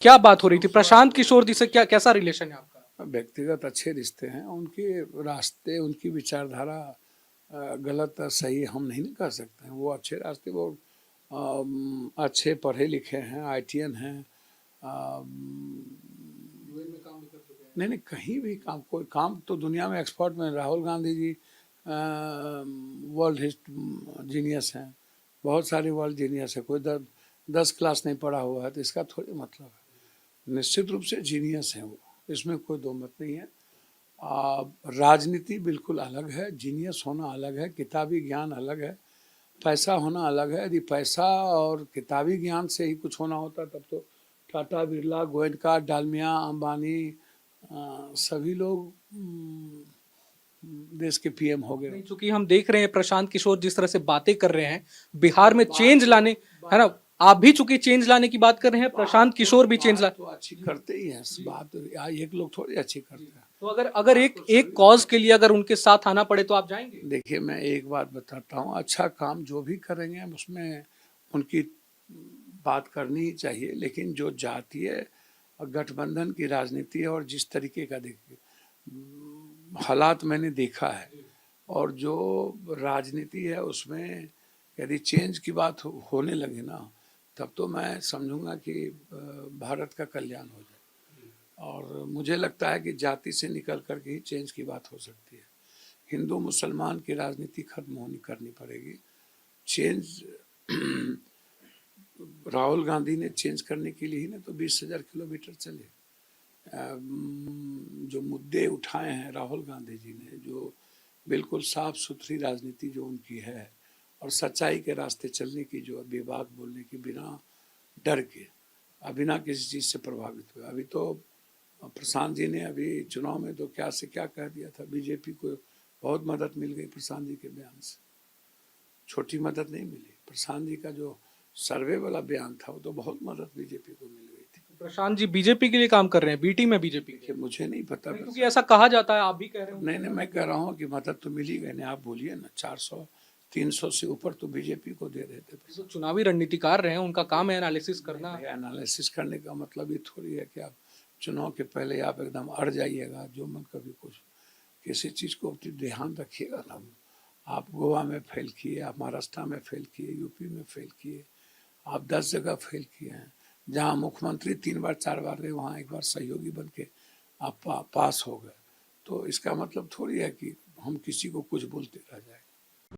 क्या बात हो रही थी? प्रशांत किशोर जी से क्या कैसा रिलेशन है आपका? व्यक्तिगत अच्छे रिश्ते हैं। उनके रास्ते, उनकी विचारधारा गलत सही हम नहीं ना कर सकते हैं। वो अच्छे रास्ते, वो अच्छे पढ़े लिखे हैं, आईटीएन हैं। नहीं नहीं, कहीं भी काम, कोई काम तो दुनिया में एक्सपर्ट में राहुल गांधी जी वर्ल्ड जीनियस हैं। बहुत सारे वर्ल्ड जीनियस है। कोई 10 क्लास नहीं पढ़ा हुआ है तो इसका थोड़ी मतलब है। निश्चित रूप से जीनियस हैं वो, इसमें कोई दो मत नहीं है। राजनीति बिल्कुल अलग है, जीनियस होना अलग है, किताबी ज्ञान अलग है, पैसा होना अलग है। यदि पैसा और किताबी ज्ञान से ही कुछ होना होता तब तो टाटा, बिरला, गोयनका, डालमिया, अंबानी सभी लोग देश के पीएम हो गए। नहीं, चूंकि हम देख रहे हैं प्रशांत किशोर जिस तरह से बातें कर रहे हैं बिहार में चेंज लाने, है ना? आप भी चूंकि चेंज लाने की बात कर रहे हैं, प्रशांत किशोर भी चेंज ला तो अच्छी करते ही हैं बात। एक लोग थोड़ी अच्छी करते हैं। तो अगर अगर एक कॉज के लिए अगर उनके साथ आना पड़े तो आप जाएंगे? देखिए, मैं एक बात बताता हूँ, अच्छा काम जो भी करेंगे उसमें उनकी बात करनी ही चाहिए। लेकिन जो जातीय गठबंधन की राजनीति है और जिस तरीके का देखिए हालात मैंने देखा है, और जो राजनीति है उसमें यदि चेंज की बात होने लगे ना, तब तो मैं समझूंगा कि भारत का कल्याण हो जाए। और मुझे लगता है कि जाति से निकल करके ही चेंज की बात हो सकती है। हिंदू मुसलमान की राजनीति खत्म होनी करनी पड़ेगी। चेंज राहुल गांधी ने चेंज करने के लिए ही ना तो 20,000 किलोमीटर चले। जो मुद्दे उठाए हैं राहुल गांधी जी ने, जो बिल्कुल साफ सुथरी राजनीति जो उनकी है, और सच्चाई के रास्ते चलने की, जो बेबाक बोलने की, बिना डर के, बिना किसी चीज़ से प्रभावित हुए। अभी तो प्रशांत जी ने अभी चुनाव में तो क्या से क्या कह दिया था। बीजेपी को बहुत मदद मिल गई प्रशांत जी के बयान से। छोटी मदद नहीं मिली। प्रशांत जी का जो सर्वे वाला बयान था वो तो बहुत मदद बीजेपी को मिल गई थी। प्रशांत जी बीजेपी के लिए काम कर रहे हैं, बीटी में बीजेपी के? मुझे नहीं पता, क्योंकि ऐसा कहा जाता है, आप भी कह रहे हो। नहीं नहीं, मैं कह रहा हूँ कि मदद तो मिली गई। नहीं, आप बोलिए ना, 400-300 से ऊपर तो बीजेपी को दे रहे थे। तो चुनावी रणनीतिकार रहे हैं, उनका काम है एनालिसिस करना। एनालिसिस करने का मतलब ये थोड़ी है कि आप चुनाव के पहले आप एकदम अड़ जाइएगा जो मन कभी कुछ। किसी चीज़ को ध्यान रखिएगा ना। आप गोवा में फेल किए, आप महाराष्ट्र में फेल किए, यूपी में फेल किए, आप 10 जगह फेल किए हैं। जहाँ मुख्यमंत्री 3 बार 4 बार रहे, वहाँ एक बार सहयोगी बन के आप पास हो गए। तो इसका मतलब थोड़ी है कि हम किसी को कुछ बोलते रह जाए।